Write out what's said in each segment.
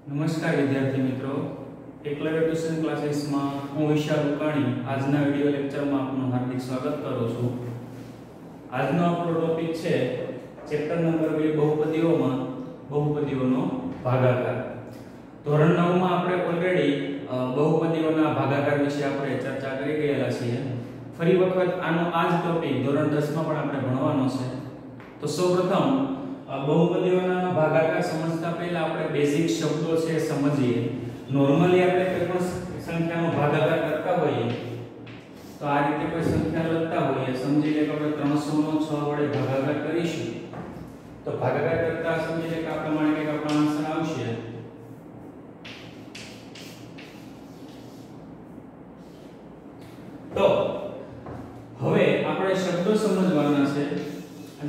નમસ્કાર વિદ્યાર્થી મિત્રો, એકલવ્ય ટ્યુશન ક્લાસીસમાં હું વિશાલ ઉકાણી આજના વિડિયો લેક્ચરમાં આપનું હાર્દિક સ્વાગત કરું છું. આજનો આપણો ટોપિક છે ચેપ્ટર નંબર 2 બહુપદીઓમાં બહુપદીઓનો ભાગાકાર. ધોરણ 9 માં આપણે ઓલરેડી બહુપદીઓના ભાગાકાર વિશે આપણે ચર્ચા કરી ગયેલા છીએ. ફરી વખત આનો આ જ ટોપિક ધોરણ 10 માં પણ આપણે ભણવાનો છે. તો સૌપ્રથમ બહુપદીઓના ભાગાકાર સમજતા પહેલા આપણે બેઝિક શબ્દો છે સમજીએ. નોર્મલી આપણે કોઈ પણ સંખ્યાનો ભાગાકાર કરતા હોઈએ તો આ રીતે કોઈ સંખ્યા લખતા હોઈએ, સમજી લે કે આપણે 300 નો 6 વડે ભાગાકાર કરીશું તો ભાગાકાર કરતા સમજી લે કે આ પ્રમાણે કંઈક આપણો આન્સર આવશે. તો હવે આપણે શબ્દો સમજવાના છે.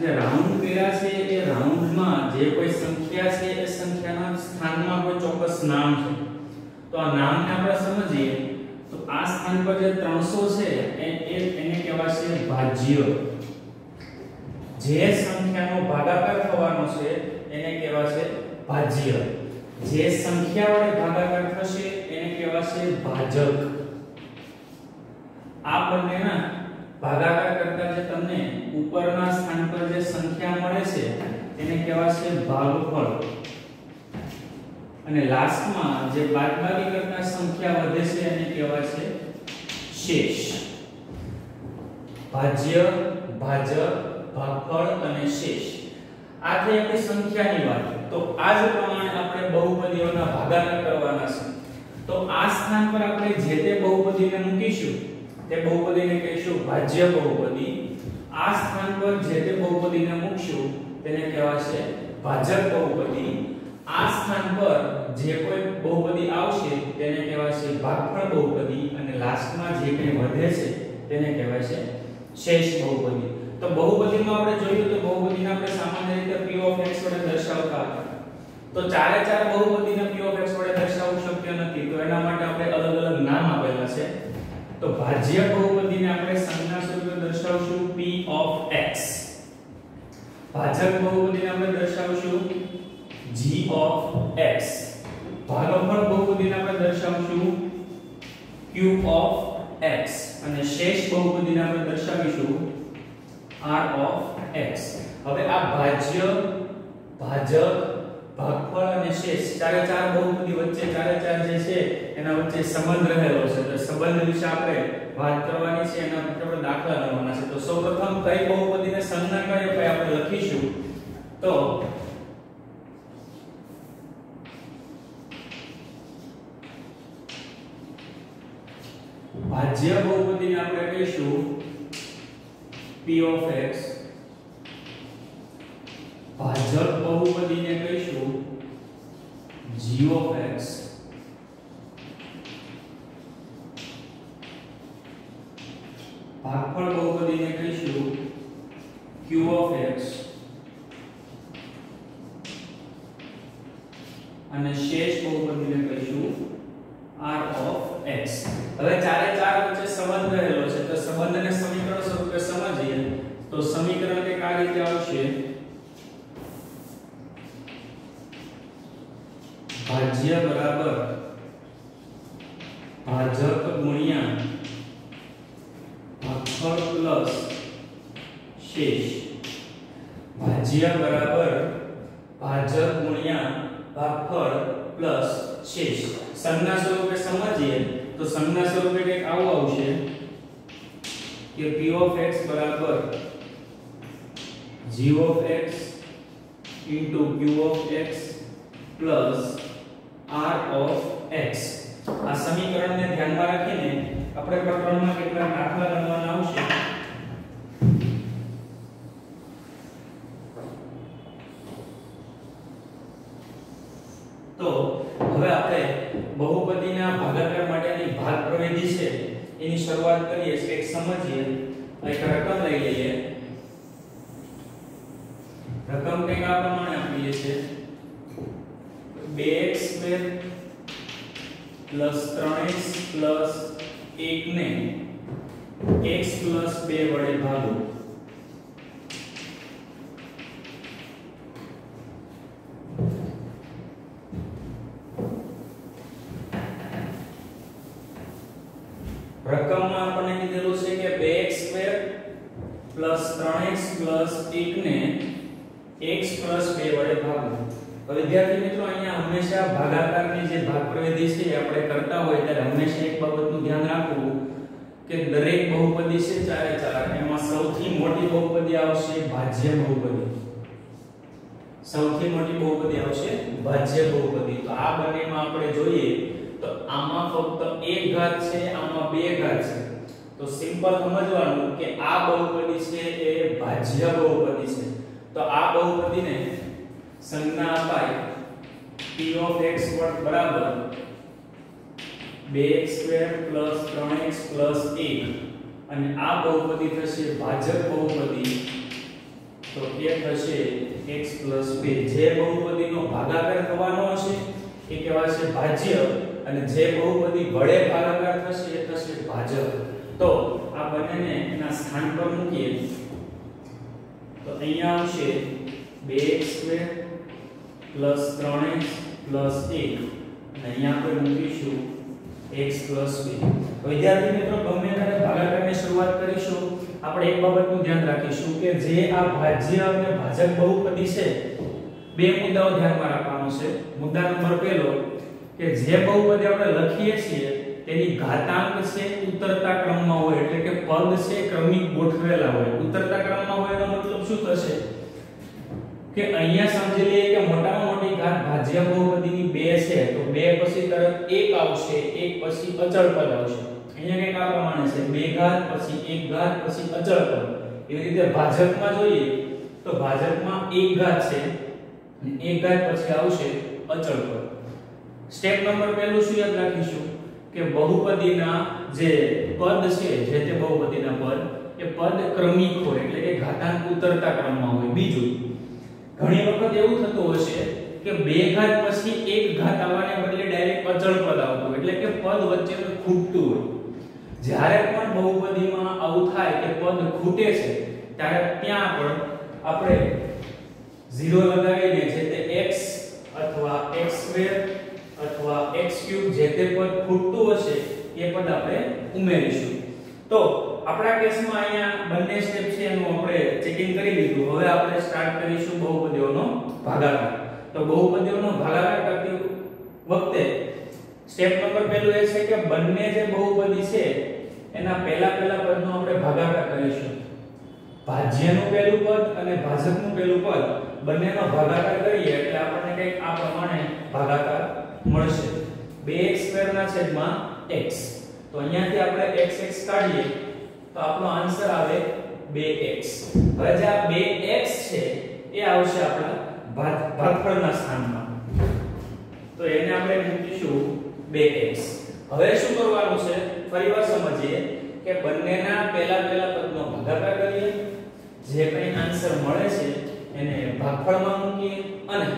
જે રાઉન્ડ કર્યા છે એ રાઉન્ડમાં જે કોઈ સંખ્યા છે એ સંખ્યાના સ્થાનમાં કોઈ ચોક્કસ નામ છે. તો આ નામને આપણે સમજીએ તો આ સ્થાન પર જે 300 છે એને કહેવાશે ભાજ્ય. જે સંખ્યાનો ભાગાકાર થવાનો છે એને કહેવાશે ભાજ્ય. જે સંખ્યા વડે ભાગાકાર થશે એને કહેવાશે ભાજક. આ બંનેના ભાગાકાર કરતા જે તમને ઉપરના સ્થાન પર જે સંખ્યા મળે છે એને કહેવાશે ભાગફળ, અને લાસ્ટમાં જે બાદબાકી કરતા સંખ્યા વધે છે એને કહેવાશે શેષ. ભાજ્ય, ભાજક, ભાગફળ અને શેષ આ થઈ આપણી સંખ્યાની વાત. તો આ જ પ્રમાણે આપણે બહુપદીઓના ભાગાકાર કરવાના છે. તો આ સ્થાન પર આપણે જે તે બહુપદીને મૂકીશું તે બહુપદીને કહીશું ભાજ્ય બહુપદી. આ સ્થાન પર જે તે બહુપદીને મૂકશું તેને કહેવાશે ભાજક બહુપદી. આ સ્થાન પર જે કોઈ બહુપદી આવશે તેને કહેવાશે ભાગફળ બહુપદી, અને લાસ્ટમાં જે કંઈ વધે છે તેને કહેવાશે શેષ બહુપદી. તો બહુપદીમાં આપણે જોયું તો બહુપદીને આપણે સામાન્ય રીતે p of x વડે દર્શાવતા હતા. તો ચારે ચાર બહુપદીને p of x વડે દર્શાવવું શક્ય નથી, તો એના માટે આપણે અલગ અલગ નામ આપેલા છે. તો ભાજ્ય બહુપદીને આપણે સંજ્ઞા સ્વરૂપે દર્શાવશું p of x. ભાજક બહુપદીને આપણે દર્શાવશું g of x. ભાગફળ બહુપદીને આપણે દર્શાવશું q of x, અને શેષ બહુપદીને આપણે દર્શાવીશું r of x. હવે આ ભાજ્ય, ભાજક, ભાગફળ અને શેષ ચારે ચાર બહુપદી વચ્ચે ચારે ચાર જે છે એના વચ્ચે સંબંધ રહેલો છે. તો સંબંધ વિશે આપણે વાત કરવાની છે, એના પર આપણે દાખલા ગણવાના છે. તો સૌપ્રથમ કઈ બહુપદીને સંજ્ઞા કઈ આપણે લખીશું તો ભાજ્ય બહુપદીને આપણે કહીશું p of x. ભાજક બહુપદીને કહીશું g of x. ભાગફળ બહુપદીને કહીશું q of x, અને શેષ બહુપદીને કહીશું r of x. હવે ચારે ચાર વચ્ચે સંબંધ રહેલો છે, તો સંબંધને સમીકરણ સ્વરૂપે સમજીએ તો સમીકરણ કંઈક આ રીતે આવશે: ભાજ્ય બરાબર ભાજક ગુણ્યા ભાગફળ પ્લસ શેષ. ભાજ્ય બરાબર ભાજક ગુણ્યા ભાગફળ પ્લસ શેષ. સંજ્ઞા સ્વરૂપે સમજીએ તો સંજ્ઞા સ્વરૂપે કંઈક આવું આવશે કે p of x બરાબર g of x into q of x plus r of x. આ સમીકરણને ધ્યાનમાં રાખીને આપણે પ્રકરણમાં કેટલાક દાખલા ગણવાના આવશે. તો હવે આપણે બહુપદીના ભાગાકાર માટેની ભાગ પ્રવિધિ છે એની શરૂઆત કરીએ, એક સમજીએ. એક રકમ લઈ લઈએ. રકમ કંઈક આ પ્રમાણે આપીએ છે 2x² + 3x + 1 ને x + 2 વડે ભાગો. રકમમાં આપણને કીધેલું છે કે 2x² + 3x + 1 ને x + 2 વડે ભાગવું. તો વિદ્યાર્થી મિત્રો અહીંયા હંમેશા ભાગાકારની જે ભાગ પ્રવિધિ છે એ આપણે કરતા હોય ત્યારે હંમેશા એક બાબતનું ધ્યાન રાખવું કે દરેક બહુપદી છે ચારે ચાર એમાં સૌથી મોટી બહુપદી આવશે ભાજ્ય બહુપદી. સૌથી મોટી બહુપદી આવશે ભાજ્ય બહુપદી. તો આ બંનેમાં આપણે જોઈએ તો આમાં ફક્ત 1 ઘાત છે, આમાં 2 ઘાત છે. તો સિમ્પલ સમજવાનું કે આ બહુપદી છે એ ભાજ્ય બહુપદી છે. તો આ બહુપદીને સંજ્ઞા અપાય p(x) બરાબર 2x² + 3x + 1 અને આ બહુપદી થશે ભાજક બહુપદી. તો એ થશે x + 2. જે બહુપદીનો ભાગાકાર થવાનો હશે એ કહેવાશે ભાજ્ય અને જે બહુપદી વડે ભાગાકાર થશે એ થશે ભાજક. તો આ બંનેને એના સ્થાન પર મૂકીએ તો અહીંયા આવશે 2x² + 3x + 1 અને અહીંયા આપણે મૂકીશું x + 2. વિદ્યાર્થી મિત્રો ગમે ત્યારે ભાગાકારની શરૂઆત કરીશું આપણે એક બાબતનું ધ્યાન રાખીશું કે જે આ ભાજ્ય અને ભાજક બહુપદી છે બે મુદ્દાઓ ધ્યાનમાં રાખવાનો છે. મુદ્દા નંબર 1 કે જે બહુપદી આપણે લખીએ છીએ તેની ઘાતાંક છે ઉતરતા ક્રમમાં હોય એટલે કે પદ છે ક્રમિક ગોઠવેલા હોય. ઉતરતા ક્રમમાં હોય એનો મતલબ શું થશે કે અહીંયા સમજી લઈએ કે મોટામાં મોટી ઘાત ભાજ્ય બહુપદીની 2 છે તો 2 પછી તરત 1 આવશે, 1 પછી અચળ પદ આવશે. અહીંયા કંઈક આ પ્રમાણે છે 2 ઘાત પછી 1 ઘાત પછી અચળ પદ. એવી રીતે ભાજકમાં જોઈએ તો ભાજકમાં 1 ઘાત છે અને 1 ઘાત પછી આવશે અચળ પદ. સ્ટેપ નંબર 1 શું યાદ રાખીશું કે બહુપદીના જે પદ છે જે તે બહુપદીના પદ એ પદ ક્રમિક હોય એટલે કે ઘાતાંક ઉતરતા ક્રમમાં હોય. બીજું ઘણી વખત એવું થતું હશે કે 2 ઘાત પછી 1 ઘાત આવવાને બદલે ડાયરેક્ટ અચળ પદ આવતું એટલે કે પદ વચ્ચે ખૂટતું હોય. જ્યારે પણ બહુપદીમાં આવું થાય કે પદ ખૂટે છે ત્યારે ત્યાં પણ આપણે 0 લગાવીને છે તે x અથવા x² અથવા x³ જે તે પદ ખૂટતું હશે એ પદ આપણે ઉમેરીશું. તો આપણા કેસમાં અહીંયા બંને સ્ટેપ છે એનું આપણે ચેકિંગ કરી લીધું. હવે આપણે સ્ટાર્ટ કરીશું બહુપદીઓનો ભાગાકાર. તો બહુપદીઓનો ભાગાકાર કરતી વખતે સ્ટેપ નંબર 1 એ છે કે બંને જે બહુપદી છે એના પહેલા પદનો આપણે ભાગાકાર કરીશું. ભાજ્યનું પહેલું પદ અને ભાજકનું પહેલું પદ બંનેનો ભાગાકાર કરીએ એટલે આપણને કંઈક આ પ્રમાણે ભાગાકાર મળશે 2x² ના છેદમાં x. તો અહીંયાથી આપણે x કાઢીએ તો આપણો આન્સર આવે 2x. હવે જે આ 2x છે એ આવશે આપણા ભાગફળના સ્થાનમાં. તો એને આપણે મૂકીશું 2x. હવે શું કરવાનું છે ફરીવાર સમજીએ કે બંનેના પહેલા પદનો ભાગાકાર કરીએ, જે કંઈ આન્સર મળે છે એને ભાગફળમાં મૂકીએ અને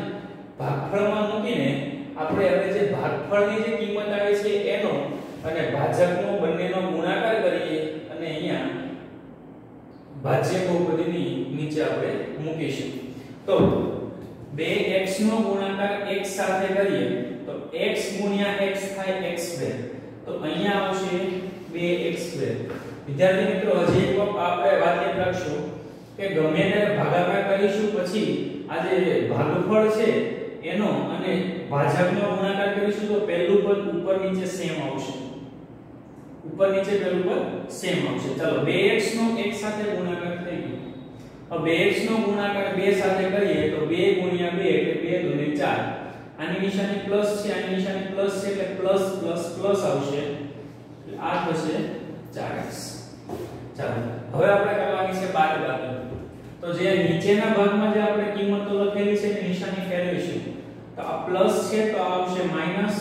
ભાગફળમાં મૂકીને આપણે હવે જે ભાગફળની જે કિંમત આવે છે એનો અને ભાજકનો બંનેનો ગુણાકાર કરીએ અને અહીંયા ભાજ્ય બહુપદીની નીચે આપણે મૂકીશું. તો 2x નો ગુણાકાર x સાથે કરીએ તો x * x થાય x². તો અહીંયા આવશે 2x². વિદ્યાર્થી મિત્રો હજી એક વખત આપણે વાત યાદ રાખશું કે ગમે ત્યારે ભાગાકાર કરીશું પછી આ જે ભાગફળ છે એનો અને ભાજકનો ગુણાકાર કરીશું તો પહેલું પદ ઉપર નીચે સેમ આવશે. ઉપર નીચે પહેલું પદ સેમ આવશે. ચાલો 2x નો x સાથે ગુણાકાર થઈ ગયો. હવે 2x નો ગુણાકાર 2 સાથે કરીએ તો 2 * 2 એટલે 2 * 4. આની નિશાની પ્લસ છે, આની નિશાની પ્લસ છે એટલે પ્લસ પ્લસ પ્લસ આવશે. આ થશે 4x. ચાલો હવે આપણે કરવાની છે બાદબાકી. તો જે નીચેના ભાગમાં જે આપણે કિંમતો લખેલી છે એની નિશાની ફેરવીશું. તો આ પ્લસ છે તો આ આવશે માઈનસ,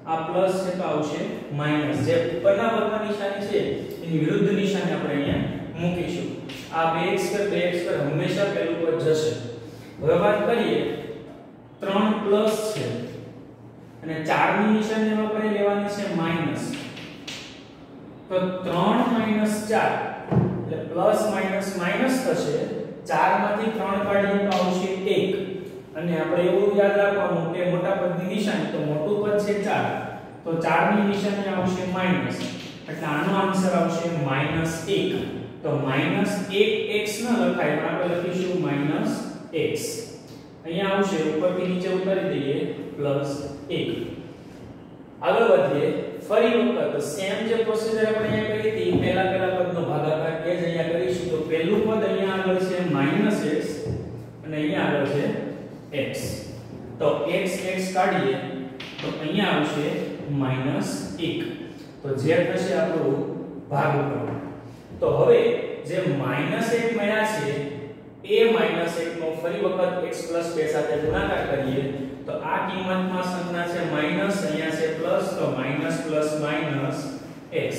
આ પ્લસ છે તો આવશે માઈનસ. જે ઉપરના ભાગમાં નિશાની છે એની વિરુદ્ધ નિશાની આપણે અહીંયા મૂકીશું. આ 2x² હંમેશા પહેલું પદ જશે. હવે વાત કરીએ 3 પ્લસ છે અને 4 ની નિશાની આપણે લેવાની છે માઈનસ. તો 3 - 4 એટલે પ્લસ માઈનસ માઈનસ થશે. 4 માંથી 3 કાઢીએ તો આવશે 1 અને આપણે એવું યાદ રાખવાનું કે મોટા પદની નિશાની તો મોટું પદ છે 4 તો 4 ની નિશાની આવશે માઈનસ. એટલે આનો આન્સર આવશે -1. તો -1x ન લખાય પણ આપણે લખીશું -x. અહીંયા આવશે ઉપરથી નીચે ઉતારી દઈએ +1. આગળ વધીએ. ફરી વખત સેમ જે પ્રોસીજર આપણે અહીંયા કરી હતી પહેલા પદનો ભાગાકાર એ જ અહીંયા કરીશું. તો પહેલું પદ અહીંયા આગળ છે -x અને અહીંયા આગળ છે x. તો x કાઢીએ તો અહીંયા આવશે -1. તો જે થશે આપણું ભાગફળ. તો હવે જે -1 મળ્યા છે એ -1 નો ફરી વખત x + 2 સાથે ગુણાકાર કરીએ તો આ કિંમતમાં સંજ્ઞા છે માઈનસ, અહીંયા છે પ્લસ, તો માઈનસ પ્લસ માઈનસ x.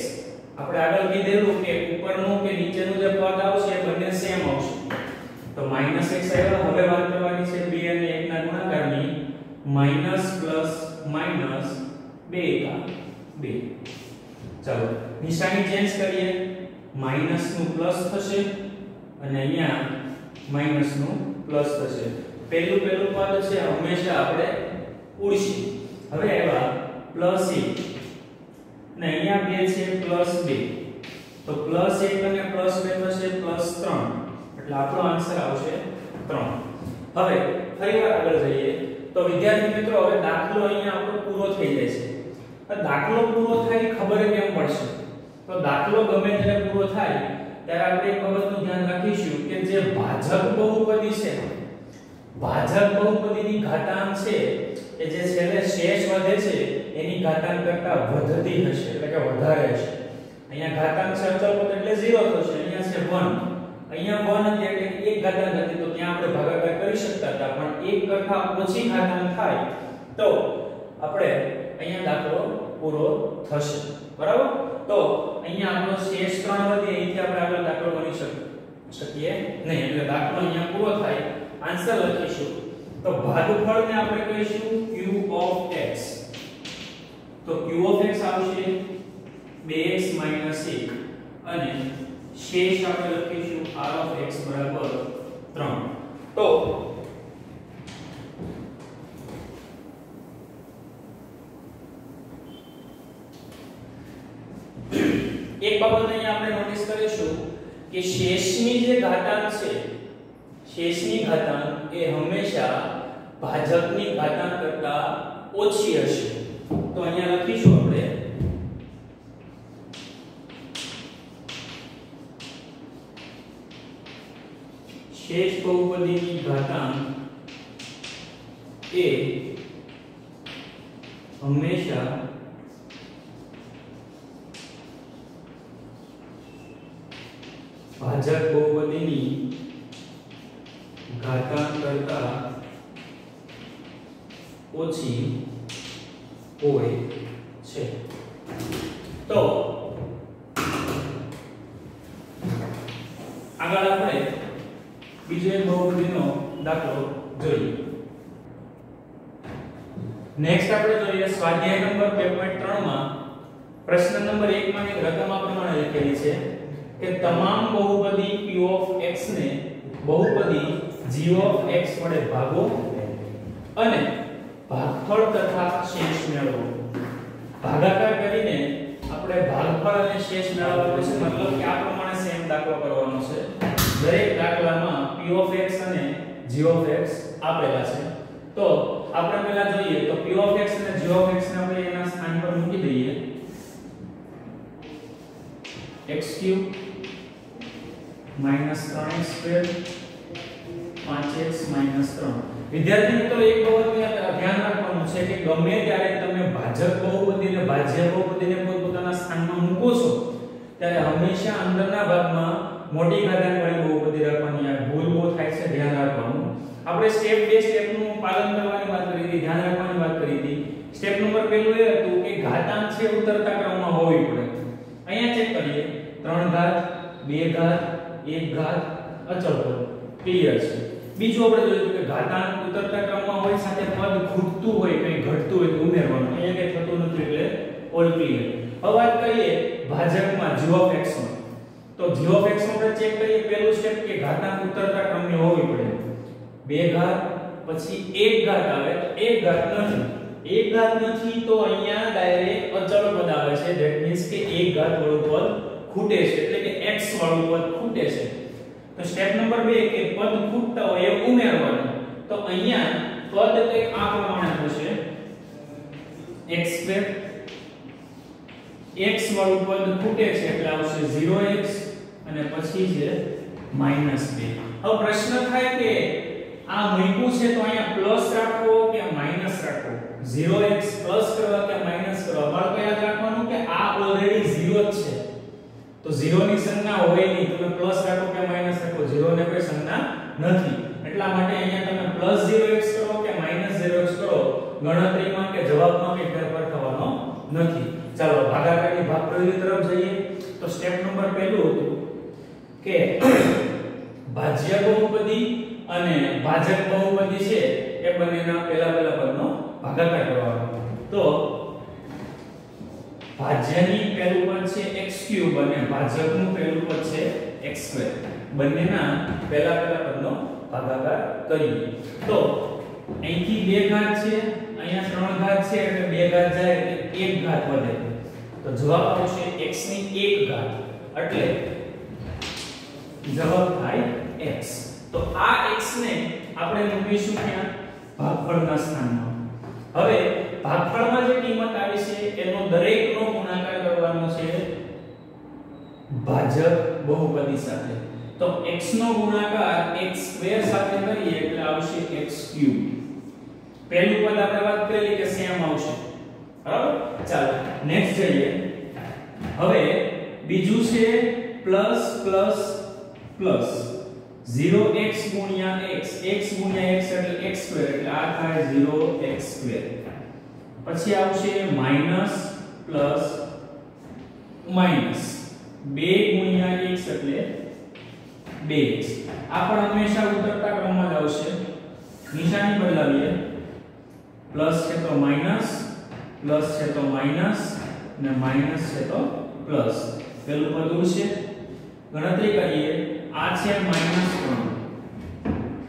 આપણે આગળ કીધેલું કે ઉપરનું કે નીચેનું જે પદ આવશે બંને સેમ આવશે. તો -x આવ્યા. હવે વાત કરવાની છે 2 અને 1 ના ગુણાકારની. Minus plus minus 2 * 2. ચાલો નિશાની ચેન્જ કરીએ. માઈનસ નું પ્લસ થશે અને અહીંયા માઈનસ નું પ્લસ થશે. પહેલું પદ છે હંમેશા આપણે ઉડશે. હવે આવ્યા +1 ને અહીંયા 2 છે +2. તો +1 અને +2 થશે +3. એટલે આપણો આન્સર આવશે 3. હવે ફરીવાર આગળ જઈએ. તો વિદ્યાર્થી મિત્રો હવે દાખલો અહીંયા આપણો પૂરો થઈ જાય છે. દાખલો પૂરો થાય ખબર કેમ પડશે? તો દાખલો ગમે ત્યારે પૂરો થાય ત્યારે આપણે એક બાબતનું ધ્યાન રાખીશું કે જે ભાજક બહુપદી છે, ભાજક બહુપદીની ઘાતાંક છે કે જે છેલ્લે શેષ વધે છે એની ઘાતાંક કરતા વધતી હશે, એટલે કે વધારે હશે. અહીંયા ઘાતાંક છે અચળ પદ એટલે 0 થશે. અહીંયા છે 1. અહીંયા 1 હતી એટલે એક ઘાતાંક હતી તો ત્યાં આપણે ભાગાકાર કરી શકતા હતા. પણ એક કરતા ઓછી ઘાતાંક થાય તો આપણે અહીંયા દાખલો પૂરો થશે. બરાબર? તો અહીંયા આપણો શેષ 3 વધે અહીંથી આપણે આગળ દાખલો ગણી શકીએ નહીં. એટલે દાખલો અહીંયા પૂરો થાય. આન્સર લખીશું તો ભાગફળને આપણે કહીશું q of x. તો q of x આવશે 2x - 1 અને શેષ આપણે લખીશું r of x બરાબર 3. તો એક બાબત અહીંયા આપણે નોટિસ કરીશું કે શેષની જે ઘાતાંક છે, શેષની ઘાતાંક એ હંમેશા ભાજકની ઘાતાંક કરતા ઓછી હશે. તો અહીંયા લખીશું આપણે શેષ બહુપદીની ઘાતાંક એ હંમેશા ભાજક બહુપદીની ઘાતાંક કરતા ઓછી હોય છે. તો આગળ આપણે બીજો એક બહુપદીનો દાખલો જોઈએ. નેક્સ્ટ આપણે જોઈએ સ્વાધ્યાય નંબર 2.3 માં પ્રશ્ન નંબર 1 માં એક રકમ આ પ્રમાણે લખેલી છે કે તમામ બહુપદી p of x ને બહુપદી g of x વડે ભાગો અને ભાગફળ તથા શેષ મેળવો. ભાગાકાર કરીને આપણે ભાગફળ અને શેષ મેળવવાનો છે. મતલબ કે આ પ્રમાણે સેમ દાખલો કરવાનો છે. દરેક દાખલામાં p of x અને g of x આપેલા છે. તો આપણે પહેલા જોઈએ તો p of x અને g of x ને આપણે એના સ્થાન પર મૂકી દઈએ. x³ -3x² 5x - 3. વિદ્યાર્થી મિત્રો એક બાબતનું ધ્યાન રાખવાનું છે કે ગમે ત્યારે તમે ભાજક બહુપદીને ભાજ્ય બહુપદીને પોતપોતાના સ્થાનમાં મૂકો છો ત્યારે હંમેશા અંદરના ભાગમાં મોટી ઘાતાંક વાળી બહુપદી રાખવાની. આ ભૂલ બહુ થાય છે, ધ્યાન રાખવાનું. આપણે સ્ટેપ 2 સ્ટેપનું પાલન કરવાની વાત કરી હતી, ધ્યાન રાખવાની વાત કરી હતી. સ્ટેપ નંબર પહેલું એ હતું કે ઘાતાંક છે ઉતરતા ક્રમમાં હોવી પડે. અહીંયા ચેક કરીએ 3 ઘાત 2 ઘાત 1 ઘાત અચળ પદ ક્લિયર છે. બીજું આપણે જોયું કે ઘાતાંક ઉતરતા ક્રમમાં હોય સાથે પદ ખૂટતું હોય કંઈ ઘટતું હોય તો ઉમેરવાનું. અહીંયા કંઈ થતું નથી એટલે ઓલ ક્લિયર. હવે વાત કરીએ ભાજકમાં g of x માં. તો g of x માં આપણે ચેક કરીએ પહેલું સ્ટેપ કે ઘાતાંક ઉતરતા ક્રમની હોવી પડે. 2 ઘાત પછી 1 ઘાત આવે 1 ઘાત નથી એક ઘાત નથી તો અહીંયા ડાયરેક્ટ અચળ પદ આવે છે. ધેટ મીન્સ કે એક ઘાત વાળું પદ ખૂટે છે, એટલે કે x વાળું પદ ખૂટે છે. તો સ્ટેપ નંબર 2 કે પદ ખૂટતા હોય એ ઉમેરવાનું. તો અહીંયા પદ કંઈક આ પ્રમાણે થશે x2 x વાળું પદ ખૂટે છે એટલે આવશે 0x અને પછી છે -2. હવે પ્રશ્ન થાય કે આ મૂક્યું છે તો અહીંયા પ્લસ રાખવો કે માઈનસ રાખવો, 0x પ્લસ કરવા કે માઈનસ કરવા. બાળકો યાદ રાખવાનું કે આ ઓલરેડી 0 જ છે, તો 0 ની સંજ્ઞા હોય નહીં. તમે પ્લસ રાખો કે માઈનસ રાખો, 0 ને કોઈ સંજ્ઞા નથી. એટલા માટે અહીંયા તમે પ્લસ 0x કરો કે માઈનસ 0x કરો, ગણતરીમાં કે જવાબમાં કોઈ ફેરફાર થવાનો નથી. ચાલો ભાગાકારની ભાગ પ્રયોગ તરફ જઈએ. તો સ્ટેપ નંબર 1 હતું કે ભાજ્ય બહુપદી અને ભાજક બહુપદી છે એ બંનેના પહેલા પદનો ભાગાકાર કરવાનો. તો ભાજ્યની પહેલું પદ છે x³ અને ભાજકનું પહેલું પદ છે x². બંનેના પહેલા પદનો ભાગાકાર કરીએ. તો અહીંથી 2 ઘાત છે, અહીંયા 3 ઘાત છે એટલે 2 ઘાત જાય એટલે 1 ઘાત વધે. તો જવાબ આવશે x ની 1 ઘાત, એટલે જવાબ થાય x. તો આ x ને આપણે મૂકીશું ક્યાં? ભાગફળના સ્થાનમાં. હવે ભાગફળમાં જે કિંમત આવી છે એનો દરેકનો ગુણાકાર કરવાનો છે ભાજક બહુપદી સાથે. તો x નો ગુણાકાર x² સાથે કરીએ એટલે આવશે x³. પહેલું પદ આપણે વાત કરી કે સેમ આવશે, બરાબર. ચાલો નેક્સ્ટ જઈએ. હવે બીજું છે પ્લસ પ્લસ પ્લસ 0x ગુણ્યા x, x ગુણ્યા x એટલે x² એટલે આ થાય 0x². પછી આવશે માઈનસ પ્લસ માઈનસ 2 ગુણ્યા x એટલે 2x. આ પણ હંમેશા ઉતરતા ક્રમમાં જ આવશે. નિશાની બદલાવીએ. પ્લસ છે તો માઈનસ, પ્લસ છે તો માઈનસ અને માઈનસ છે તો પ્લસ. પેલું પદ ઉડશે, ગણતરી કરીએ. આ છે -3,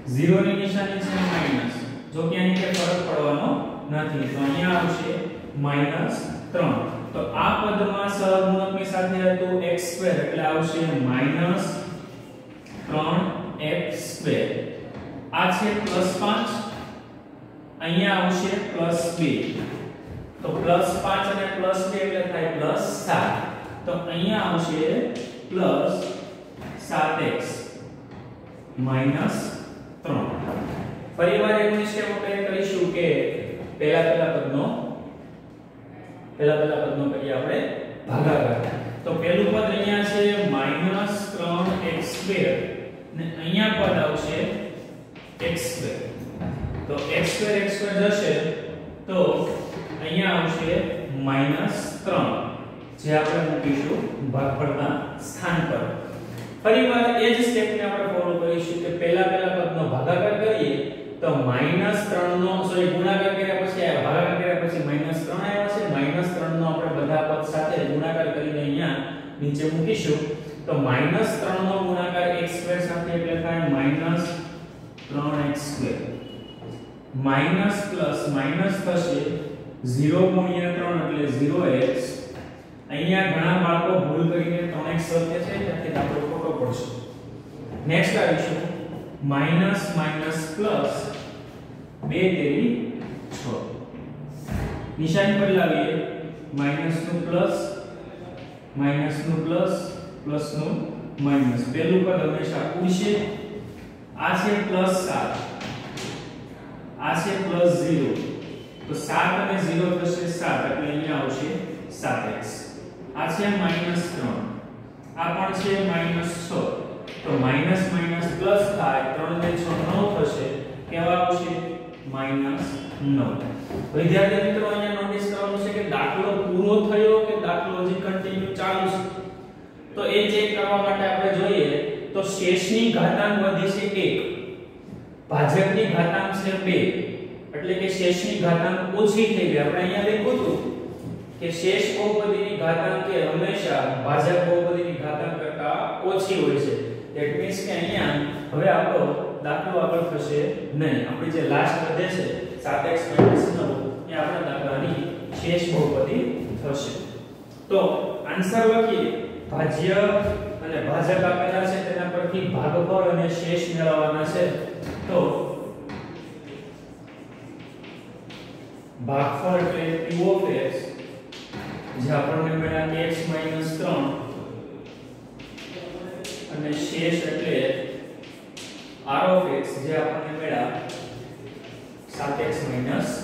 0 ની નિશાની છે માઈનસ, જો કે અહીં કે ફરક પડવાનો નથી તો અહીંયા આવશે -3. તો આ પદમાં સહગુણકની સાથે હતું x² એટલે આવશે -3x². આ છે +5, અહીંયા આવશે +2. તો +5 અને +2 એટલે થાય +7. તો અહીંયા આવશે +7x -3. ફરીવાર એકની સ્ટેપ આપણે કરીશું કે પહેલા પદનો કરીએ આપણે ભાગાકાર. તો પહેલું પદ અહીંયા છે -3x² ને અહીંયા પદ આવશે x². તો x² જશે તો અહીંયા આવશે -3 જે આપણે મૂકીશું ભાગફળના સ્થાન પર. ફરીવાર એ જ સ્ટેપને આપણે ફોલો કરીશું કે પહેલા પદનો ભાગાકાર કરીએ તો -3 નો ગુણાકાર કર્યા પછી ભાગાકાર કર્યા પછી -3 આવ્યા છે. -3 નો આપણે બધા પદ સાથે ગુણાકાર કરીને અહીંયા નીચે મૂકીશું. તો -3 નો ગુણાકાર x² સાથે એટલે થાય -3x². માઈનસ પ્લસ માઈનસ થશે 0 ગુણ્યા 3 એટલે 0x. અહીંયા ઘણા બાળકો ભૂલ કરીને 3x લખે છે ત્યાંથી આપણો ખોટો પડશે. નેક્સ્ટ આવીશું માઈનસ માઈનસ પ્લસ 2 તેરી 6. નિશાની બદલાવીએ. માઈનસ નું પ્લસ પ્લસ નું માઈનસ. પહેલું પદ હંમેશા ઉડશે. આ છે +7, આ છે +0. તો 7 અને 0 થશે 7 એટલે અહીંયા આવશે 7x. આ છે -3, આ પણ છે -6. તો માઈનસ માઈનસ પ્લસ થાય 3 ને 6 9 થશે. કેવા આવશે? -9. વિદ્યાર્થી મિત્રો અહીંયા નોટિસ કરવાનું છે કે દાખલો પૂરો થયો કે દાખલો હજી કન્ટિન્યુ ચાલુ છે. તો એ ચેક કરવા માટે આપણે જોઈએ તો શેષની ઘાતાંક વધી છે 1, ભાજકની ઘાતાંક છે 2, એટલે કે શેષની ઘાતાંક ઓછી થઈ ગઈ. આપણે અહીંયા લખ્યું હતું કે શેષ બહુપદીની ઘાતાંક એ હંમેશા ભાજક બહુપદીની ઘાતાંક કરતા ઓછી હોય છે. ધેટ મીન્સ કે અહીંયા હવે આપણો દાખલો આગળ થશે નહીં. આપણી જે લાસ્ટ વધે છે 7x - 9 એ આપણા દાખલાની શેષ બહુપદી થશે. તો આન્સર લખીએ. ભાજ્ય અને ભાજક આપેલા છે તેના પરથી ભાગફળ અને શેષ મેળવવાના છે. તો ભાગફળ એટલે p of x જે આપણને મળ્યા x - 3 અને શેષ એટલે r of x જે આપણને મળ્યા 7x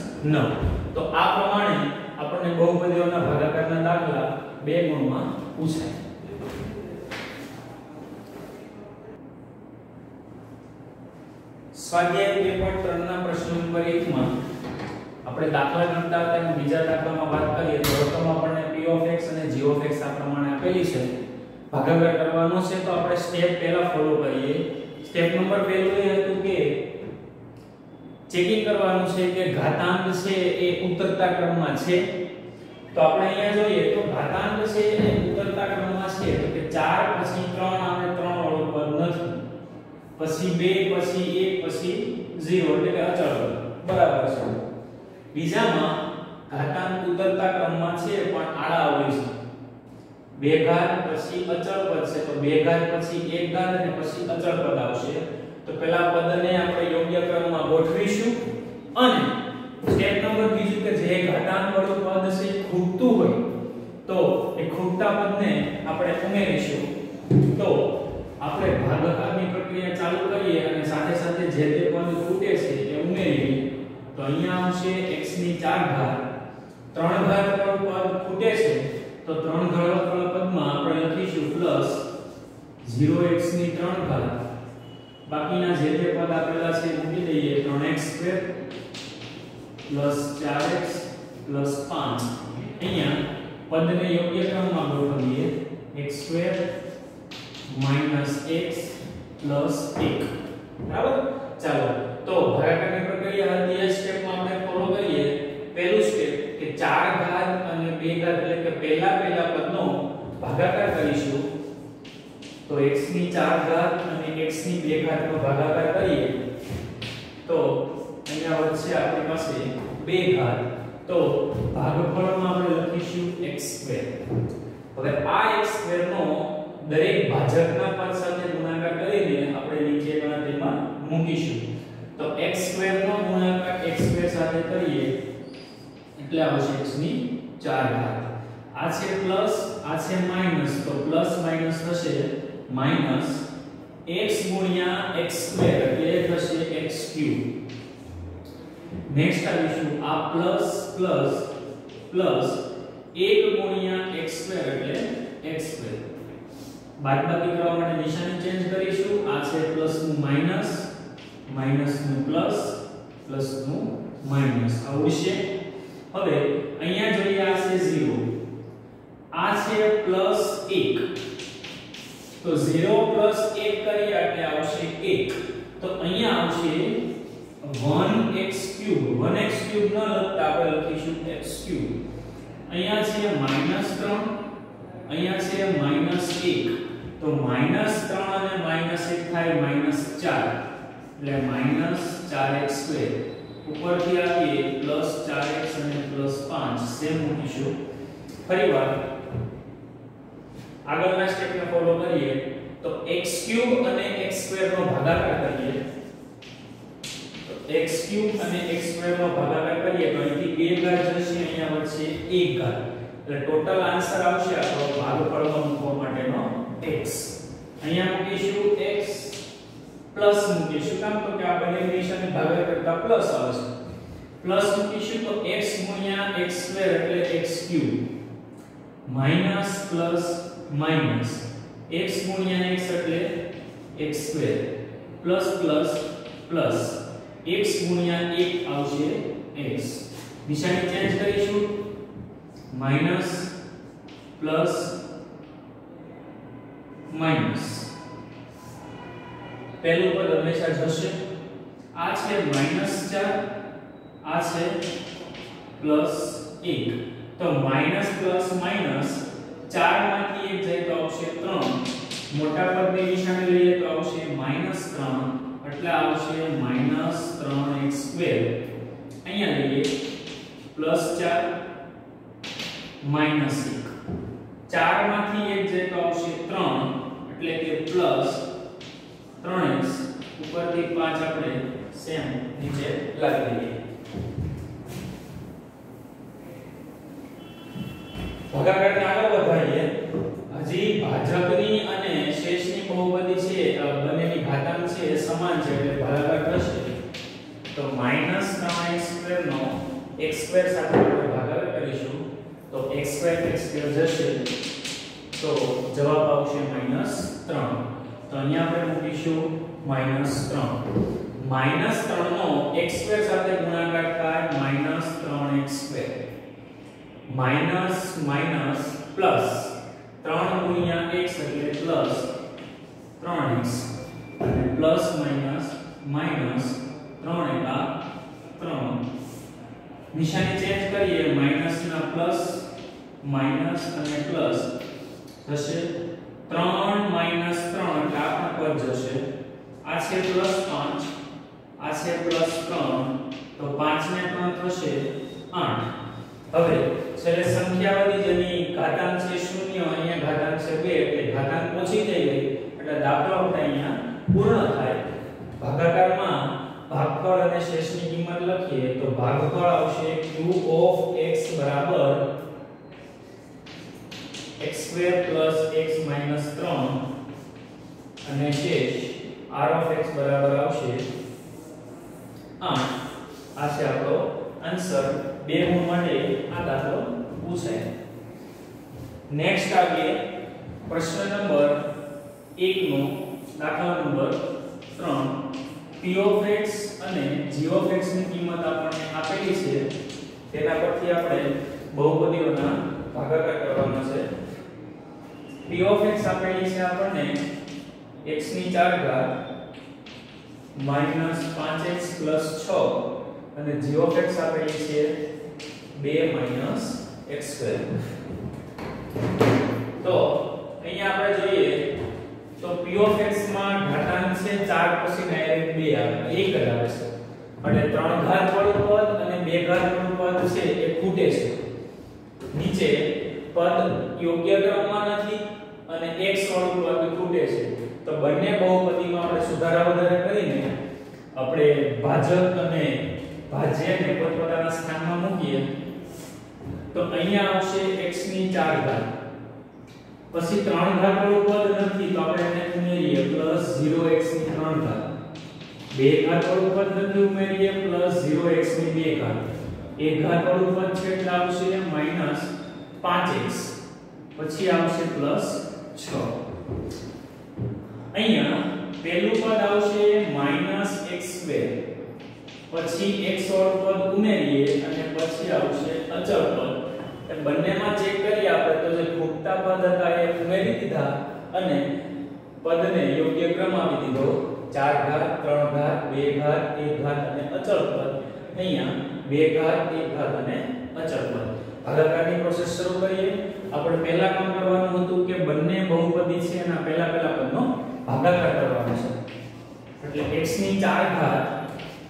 - 9. તો આ પ્રમાણે આપણને બહુપદીઓના ભાગાકારના દાખલા 2 ગુણમાં પૂછાય. સ્વાધ્યાય 2.3 ના પ્રશ્ન નંબર 1 માં આપણે દાખલા ગણતા હતા અને બીજા દાખલામાં વાત કરીએ તો પ્રથમ આપણને p of x અને g of x આ પ્રમાણે આપેલી છે. ભાગાકાર કરવાનો છે તો આપણે સ્ટેપ પહેલા ફોલો કરીએ. સ્ટેપ નંબર 1 એ હતું કે ચેકિંગ કરવાનું છે કે ઘાતાંક છે એ ઉતરતા ક્રમમાં છે. તો આપણે અહીંયા જોઈએ તો ઘાતાંક છે એ ઉતરતા ક્રમમાં છે. તો કે 4 પછી 3 અને 3 વાળું પદ નથી, પછી 2 પછી 1 પછી 0 એટલે કે અચળ પદ બરાબર છે. બીજામાં ઘાતાંક ઉતરતા ક્રમમાં છે પણ આડા અવળી છે. 2 ઘાત પછી અચળ પદ છે તો 2 ઘાત પછી 1 ઘાત અને પછી અચળ પદ આવશે. તો પહેલા પદને આપણે યોગ્ય ક્રમમાં ગોઠવીશું અને સ્ટેપ નંબર બીજું કે જે ઘાતાંક વાળું પદ છે ખૂટતું હોય તો એ ખૂટતા પદને આપણે ઉમેરીશું. તો આપણે ભાગાકારની પ્રક્રિયા ચાલુ કરીએ અને સાથે સાથે જે તે પદ ખૂટે છે એ ઉમેરીએ. તો અહીંયા આવશે x ની 4 ઘાત. 3 ઘાત વાળું પદ ખૂટે છે તો 3 ઘાત વાળા પદમાં આપણે લખીશું પ્લસ 0x ની 3 ઘાત. બાકીના જે તે પદ આપેલા છે મૂકી દઈએ 3x² + 4x + 5. અહીંયા પદને યોગ્ય ક્રમમાં ગોઠવીએ. x² - x + 1. બરાબર. ચાલો તો ભાગાકારની પ્રક્રિયા હતી એ સ્ટેપમાં આપણે ફોલો કરીએ. પહેલું સ્ટેપ કે 4 ઘાત અને 2 ઘાત એટલે કે પહેલા પદનો ભાગાકાર કરીશું. તો x ની 4 ઘાત અને x ની 2 ઘાત નો ભાગાકાર કરીએ તો અહીંયા વચ્ચે આપણી પાસે 2 ઘાત. તો ભાગફળમાં આપણે લખીશું x². હવે આ x² નો દરેક ભાજકના પદ સાથે ગુણાકાર કરીને આપણે નીચે ગણતરીમાં મૂકીશું. તો x² નો ગુણાકાર x² સાથે કરીએ એટલે આવશે x ની 4 ઘાત. આ છે પ્લસ આ છે માઈનસ તો પ્લસ માઈનસ થશે માઈનસ x ગુણ્યા x² એટલે થશે x3. નેક્સ્ટ આવીશું આ પ્લસ પ્લસ પ્લસ 1 ગુણ્યા x² એટલે x². બાદબાકી કરવા માટે નિશાની ચેન્જ કરીશું. આ છે પ્લસ નું માઈનસ, માઈનસ નું પ્લસ, પ્લસ નું માઈનસ આવું છે. હવે અહીંયા જોઈએ આ છે 0, આ છે પ્લસ 1 તો 0 પ્લસ 1 કરીએ એટલે આવશે 1. તો અહીંયા આવશે 1x3. 1x3 ન લખતા આપણે લખીશું x3. અહીંયા છે -3, અહીંયા છે -1 તો -3 અને -1 થાય -4 એટલે -4x². ઉપરથી આવીએ +4x અને +5 સેમ મૂકીશું. ફરીવાર આગળના સ્ટેપને ફોલો કરીએ તો x³ અને x² નો ભાગાકાર કરીએ. તો x³ અને x² નો ભાગાકાર કરીએ તો અહીંથી 2 ઘાત જશે, અહીંયા વચ્ચે 1 ઘાત એટલે ટોટલ આન્સર આવશે આપણો ભાગફળમાં મૂકવા માટેનો x. અહીંયા મૂકીશું x પ્લસ મૂકીશું કામ તો કે આ બંને નિશાની ભાગાકાર કરતા પ્લસ આવે છે. પ્લસ મૂકીશું તો x ગુણ્યા x² એટલે x³ minus plus minus x ગુણ્યા x એટલે x² plus plus plus x ગુણ્યા 1 આવશે x. નિશાની ચેન્જ કરીશું માઈનસ પ્લસ માઈનસ. પહેલું પદ હંમેશા જશે. આ છે -4, આ છે +1 તો માઈનસ પ્લસ માઈનસ 4 માંથી 1 જાય તો આવશે 3. મોટા પદની નિશાની લઈએ તો આવશે -3 એટલે આવશે -3x². અહીંયા લઈએ +4 -1 4 માંથી એક જે તો આવશે 3 એટલે કે +3x ઉપરથી 5 આપણે સેમ નીચે લાગી દઈએ. ભાગાકારને આગળ વધારીએ. હજી ભાજકની અને શેષની બહુપદી છે બંનેની ઘાતાંક છે એ સમાન છે એટલે ભાગાકાર થશે. તો -3x² નો x² સાથે આપણે ભાગાકાર કરીશું તો x² જશે તો જવાબ આવશે -3. તો અહીંયા આપણે મૂકીશું -3. -3 નો x² સાથે ગુણાકાર થાય -3x². માઈનસ માઈનસ પ્લસ 3 ગુણ્યા x એટલે પ્લસ 3x અને પ્લસ માઈનસ માઈનસ 3 એકા 3. નિશાની ચેન્જ કરીએ માઈનસ ના પ્લસ માઈનસ અને પ્લસ થશે 3 માઈનસ 3 એટલે આ પણ પદ જશે. આ છે +5 આ છે +3 તો 5 ને 3 થશે 8. હવે છેલ્લે સંખ્યાવાદી જેની ઘાતાંક છે 0 અહીંયા ઘાતાંક છે 2 એટલે ઘાતાંક ઓછી થઈ ગઈ એટલે દાખલો આપણે અહીંયા પૂર્ણ થાય. ભાગાકારમાં ભાગફળ અને શેષની કિંમત લખીએ તો ભાગફળ આવશે q of x બરાબર x² + x - 3 અને શેષ r of x બરાબર આવશે 8. આ છે આપણો આન્સર. 2 ગુણ માટે આ દાખલો પૂછાય. નેક્સ્ટ આવીએ પ્રશ્ન નંબર 1 નો દાખલા નંબર 3. p of x અને g of x ની કિંમત આપણને આપેલી છે તેના પરથી આપણે બહુપદીઓના ભાગાકાર કરવાનો છે. p of x આપેલી છે આપણને x ની 4 ઘાત -5x + 6 અને g of x આપેલી છે 2 - x². તો અહીંયા આપણે જોઈએ તો p of x માં ઘાતાંક છે 4 પછી ડાયરેક્ટ 2 આવે 1 જ આવે છે અને 3 ઘાત વાળું પદ અને 2 ઘાત વાળું પદ છે એ ખૂટે છે. નીચે પદ યોગ્ય ક્રમમાં નથી અને x વાળું પદ ખૂટે છે. તો બંને બહુપદીમાં આપણે સુધારા વધારા કરીને આપણે ભાજક અને ભાજ્યને પોતપોતાના સ્થાનમાં મૂકીએ તો અહીંયા આવશે x ની 4 ઘાત પછી 3 ઘાત વાળું પદ નથી તો આપણે એને ઉમેરીએ +0x ની 3 ઘાત. 2 ઘાત વાળું પદ નથી ઉમેરીએ +0x ની 2 ઘાત. 1 ઘાત વાળું પદ છે એટલે આવશે -5x પછી આવશે +6. અહીંયા પહેલું પદ આવશે -x² પછી x વાળું પદ ઉમેરીએ અને પછી આવશે અચળ પદ. એ બંનેમાં ચેક કરીએ આપણે તો જે ખૂટતા પદ હતા એ ઉમેરી દીધા અને પદને યોગ્ય ક્રમ આપી દીધો 4 ઘાત 3 ઘાત 2 ઘાત 1 ઘાત અને અચળ પદ. અહીંયા 2 ઘાત 1 ઘાત અને અચળ પદ. ભાગાકારની પ્રોસેસ શરૂ કરીએ. આપણે પહેલા કામ કરવાનું હતું કે બંને બહુપદી છે એના પહેલા પદનો ભાગાકાર કરવાનો છે એટલે x ની 4 ઘાત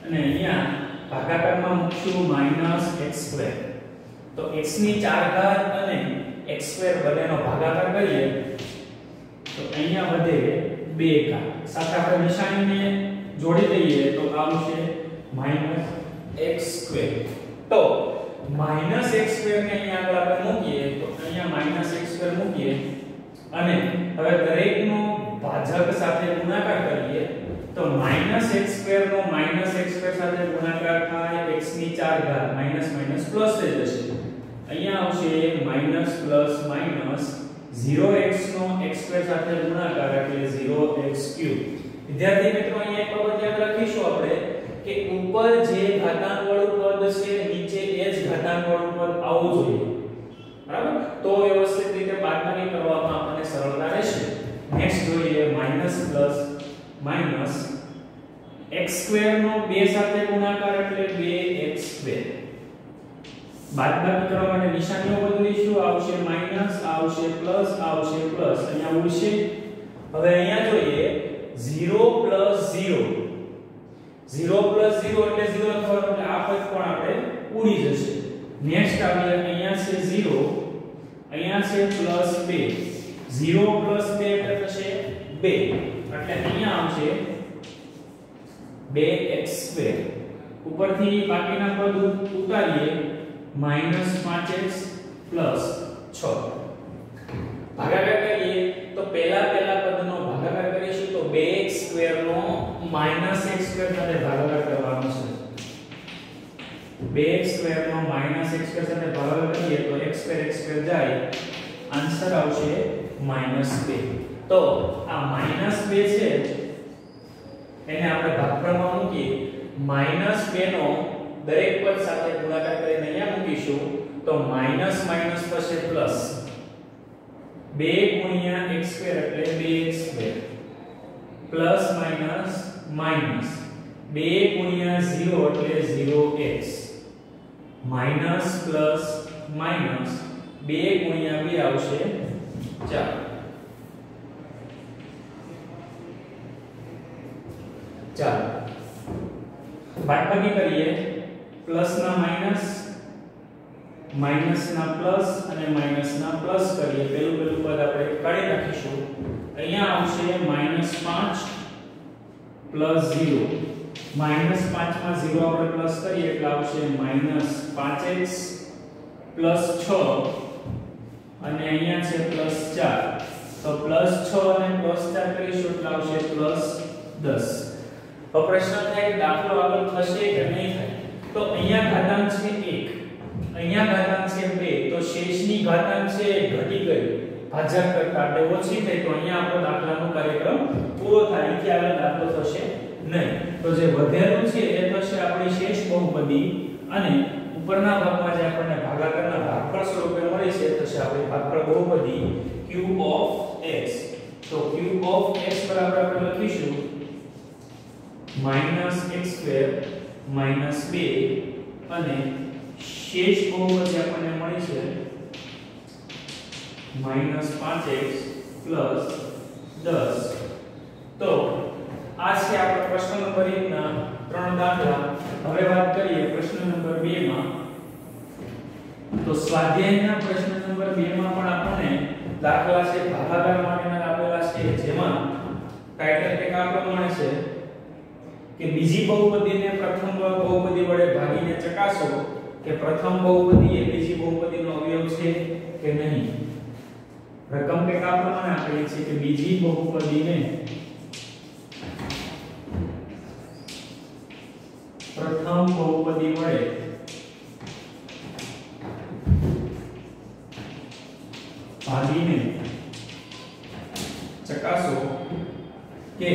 અને અહીંયા ભાગાકારમાં મૂકશું -x². તો x ની 4 ઘાત અને x² બંનેનો ભાગાકાર કરીએ તો અહીંયા વધે 2 ઘાત. સાથે આપણે નિશાનીને જોડી દઈએ તો આવશે -x². તો -x² ને અહીંયા આગળ આપણે મૂકીએ તો અહીંયા -x² મૂકીએ અને હવે દરેકનો ભાજક સાથે ગુણાકાર કરીએ તો -x² નો -x² સાથે ગુણાકાર થાય x ની 4 ઘાત માઈનસ માઈનસ પ્લસ થઈ જશે. અહીંયા આવશે -+- 0x નો x² સાથે ગુણાકાર એટલે 0x3. વિદ્યાર્થી મિત્રો અહીંયા એક બાબત યાદ રાખીશું આપણે કે ઉપર જે ઘાતાંક વાળું પદ છે નીચે એ જ ઘાતાંક વાળું પદ આવવું જોઈએ. બરાબર? તો વ્યવસ્થિત રીતે બાદબાકી કરવામાં આપણને સરળતા રહેશે. નેક્સ્ટ જોઈએ -+- x² નો 2 સાથે ગુણાકાર એટલે 2x². બાદબાકી કરવા માટે નિશાનીઓ બદલીશું. આવશે માઈનસ આવશે પ્લસ આવશે પ્લસ અહીંયા ઉડશે. હવે અહીંયા જોઈએ 0+0 0+0 એટલે 0 થવાનો એટલે આ પદ પણ આપણે ઉડી જશે. નેક્સ્ટ આવીએ અહીંયા છે 0, અહીંયા છે +2. 0 + 2 એટલે થશે 2, એટલે અહીંયા આવશે 2x². ઉપરથી બાકીના પદ ઉતારીએ -5x + 6. ભાગાકાર કરીએ તો પહેલા પદનો ભાગાકાર કરીશું તો 2x² નો -x² સાથે ભાગાકાર કરવાનો છે. 2x² નો -x² સાથે ભાગાકાર કરીએ તો x² જાય, આન્સર આવશે -2. તો આ -2 છે એને આપણે ભાગફળમાં મૂકીએ. -2 નો દરેક પદ સાથે ગુણાકાર કરીને અહીંયા મૂકીશું તો માઈનસ થશે પ્લસ. 2 * x² એટલે 2x² પ્લસ માઈનસ 2 * 0 એટલે 0x માઈનસ પ્લસ માઈનસ 2 * 2 આવશે 4. ચાલો બાદબાકી કરીએ. પ્લસ ના માઈનસ, માઈનસ ના પ્લસ અને માઈનસ ના પ્લસ કરીએ. પેલું પદ આપણે કાઢી નાખીશું. અહીંયા આવશે -5 + 0. -5 માં 0 આપણે પ્લસ કરીએ એટલે આવશે -5x + 6 અને અહીંયા છે +4. તો +6 અને +4 કરીશું એટલે આવશે +10. તો પ્રશ્ન થાય કે દાખલો આગળ થશે કે નહીં થાય. તો અહીંયા ઘાતાંક છે 1, અહીંયા ઘાતાંક છે 2, તો શેષની ઘાતાંક છે ઘટી ગઈ, ભાજક કરતા એટલે ઓછી થઈ, તો અહીંયા આપણો દાખલાનો કાર્યક્રમ પૂરો થાય. કે આગળ દાખલો થશે નહીં. તો જે વધેલું છે એ થશે આપણી શેષ બહુપદી અને ઉપરના ભાગમાં જે આપણને ભાગાકારના ભાગફળ સ્વરૂપે મળી છે થશે આપણી ભાગફળ બહુપદી cube of x. તો cube of x બરાબર આપણે લખીશું -x² - 2 અને શેષ બહુપદી આપણને મળી છે -5x + 10. તો આ છે આપણો પ્રશ્ન નંબર 1 ના 3 દાખલા. હવે વાત કરીએ પ્રશ્ન નંબર 2 માં. તો સ્વાધ્યાયના પ્રશ્ન નંબર 2 માં પણ આપણને દાખલા છે ભાગાકાર માટેના આપેલા છે, જેમાં ટાઇટલ એક આ પ્રમાણે છે કે બીજી બહુપદીને પ્રથમ બહુપદી વડે ભાગીને ચકાસો કે પ્રથમ બહુપદી એ બીજી બહુપદીનો અવયવ છે કે નહીં. રકમ કંઈક આ પ્રમાણે આપેલી છે કે બીજી બહુપદીને પ્રથમ બહુપદી વડે ભાગીને ચકાસો કે